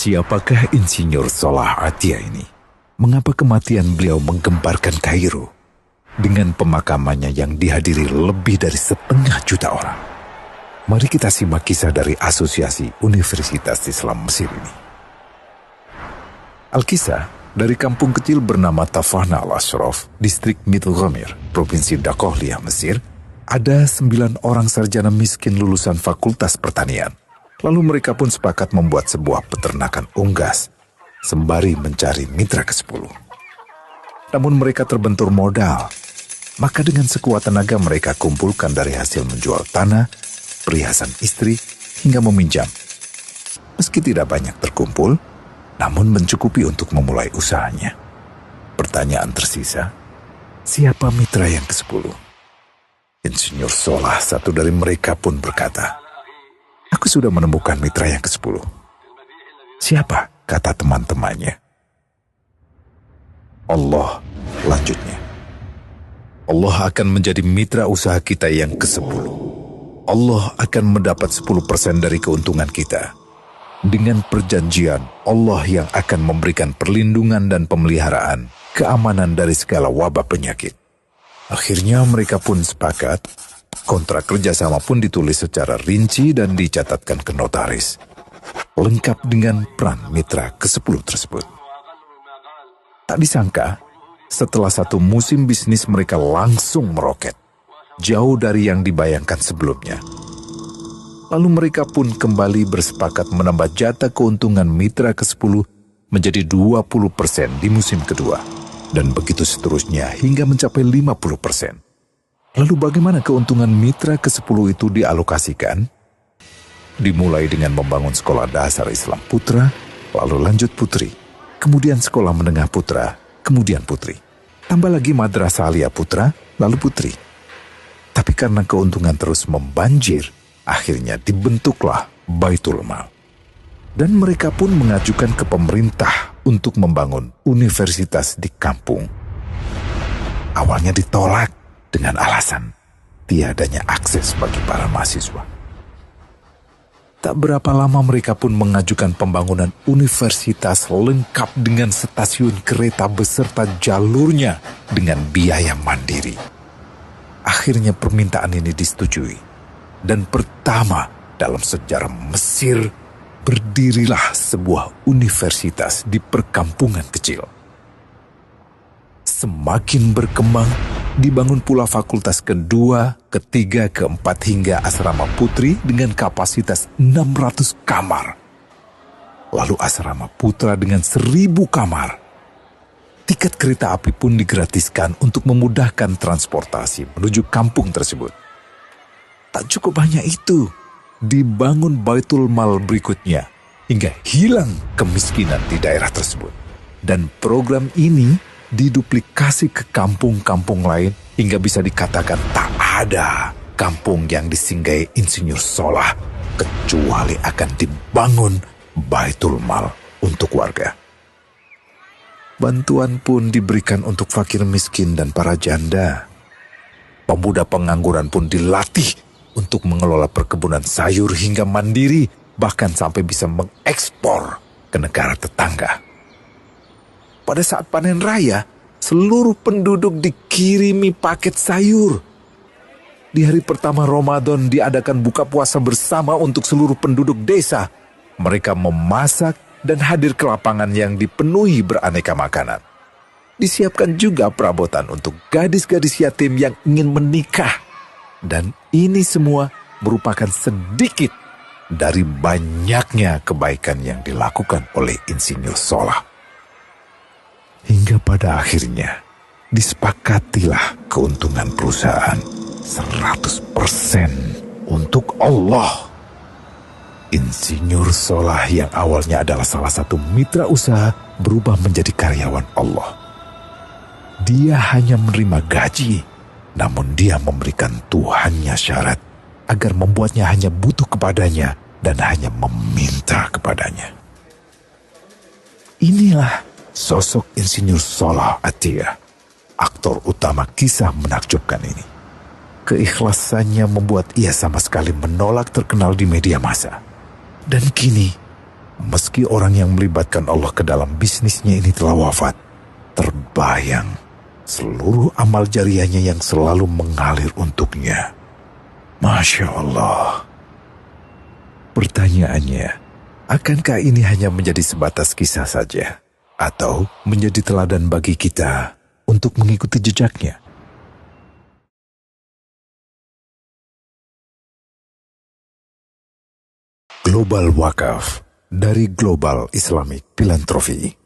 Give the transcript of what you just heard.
Siapakah Insinyur Salah Atiyah ini? Mengapa kematian beliau menggemparkan Kairo? Dengan pemakamannya yang dihadiri lebih dari 1,5 juta orang. Mari kita simak kisah dari Asosiasi Universitas Islam Mesir ini. Al-Kisah dari kampung kecil bernama Tafahna al-Ashraf, distrik Middle Ghamir, Provinsi Dakohliyah, Mesir, ada 9 orang sarjana miskin lulusan Fakultas Pertanian. Lalu mereka pun sepakat membuat sebuah peternakan unggas, sembari mencari mitra ke-10. Namun mereka terbentur modal. Maka dengan sekuat tenaga mereka kumpulkan dari hasil menjual tanah, perhiasan istri, hingga meminjam. Meski tidak banyak terkumpul, namun mencukupi untuk memulai usahanya. Pertanyaan tersisa, siapa mitra yang ke-10? Insinyur Salah, satu dari mereka pun berkata, "Aku sudah menemukan mitra yang ke-10. Siapa?" kata teman-temannya. "Allah," lanjutnya. "Allah akan menjadi mitra usaha kita yang ke-10. Allah akan mendapat 10% dari keuntungan kita. Dengan perjanjian, Allah yang akan memberikan perlindungan dan pemeliharaan, keamanan dari segala wabah penyakit." Akhirnya mereka pun sepakat. Kontrak kerjasama pun ditulis secara rinci dan dicatatkan ke notaris. Lengkap dengan peran mitra ke-10 tersebut. Tak disangka, setelah 1 musim bisnis mereka langsung meroket. Jauh dari yang dibayangkan sebelumnya. Lalu mereka pun kembali bersepakat menambah jatah keuntungan mitra ke-10 menjadi 20% di musim kedua. Dan begitu seterusnya hingga mencapai 50%. Lalu bagaimana keuntungan mitra ke-10 itu dialokasikan? Dimulai dengan membangun sekolah dasar Islam putra, lalu lanjut putri, kemudian sekolah menengah putra, kemudian putri. Tambah lagi madrasah aliyah putra, lalu putri. Tapi karena keuntungan terus membanjir, akhirnya dibentuklah Baitul Mal. Dan mereka pun mengajukan ke pemerintah untuk membangun universitas di kampung. Awalnya ditolak dengan alasan tiadanya akses bagi para mahasiswa. Tak berapa lama mereka pun mengajukan pembangunan universitas lengkap dengan stasiun kereta beserta jalurnya dengan biaya mandiri. Akhirnya permintaan ini disetujui. Dan pertama dalam sejarah Mesir, berdirilah sebuah universitas di perkampungan kecil. Semakin berkembang, dibangun pula fakultas kedua, ketiga, keempat hingga asrama putri dengan kapasitas 600 kamar. Lalu asrama putra dengan 1.000 kamar. Tiket kereta api pun digratiskan untuk memudahkan transportasi menuju kampung tersebut. Tak cukup hanya itu, dibangun Baitul Mal berikutnya hingga hilang kemiskinan di daerah tersebut. Dan program ini diduplikasi ke kampung-kampung lain hingga bisa dikatakan tak ada kampung yang disinggahi Insinyur Salah kecuali akan dibangun Baitul Mal untuk warga. Bantuan pun diberikan untuk fakir miskin dan para janda. Pemuda pengangguran pun dilatih untuk mengelola perkebunan sayur hingga mandiri, bahkan sampai bisa mengekspor ke negara tetangga. Pada saat panen raya, seluruh penduduk dikirimi paket sayur. Di hari pertama Ramadan diadakan buka puasa bersama untuk seluruh penduduk desa. Mereka memasak dan hadir ke lapangan yang dipenuhi beraneka makanan. Disiapkan juga perabotan untuk gadis-gadis yatim yang ingin menikah. Dan ini semua merupakan sedikit dari banyaknya kebaikan yang dilakukan oleh Insinyur Salah. Hingga pada akhirnya disepakatilah keuntungan perusahaan 100% untuk Allah. Insinyur Salah yang awalnya adalah salah satu mitra usaha berubah menjadi karyawan Allah. Dia hanya menerima gaji, namun dia memberikan Tuhannya syarat agar membuatnya hanya butuh kepadanya dan hanya meminta kepadanya. Inilah sosok Insinyur Salah Atiyah, aktor utama kisah menakjubkan ini. Keikhlasannya membuat ia sama sekali menolak terkenal di media massa. Dan kini, Meski orang yang melibatkan Allah ke dalam bisnisnya ini telah wafat, terbayang seluruh amal jariahnya yang selalu mengalir untuknya. Masya Allah. Pertanyaannya, akankah ini hanya menjadi sebatas kisah saja? Atau menjadi teladan bagi kita untuk mengikuti jejaknya? Global Wakaf dari Global Islamic Philanthropy.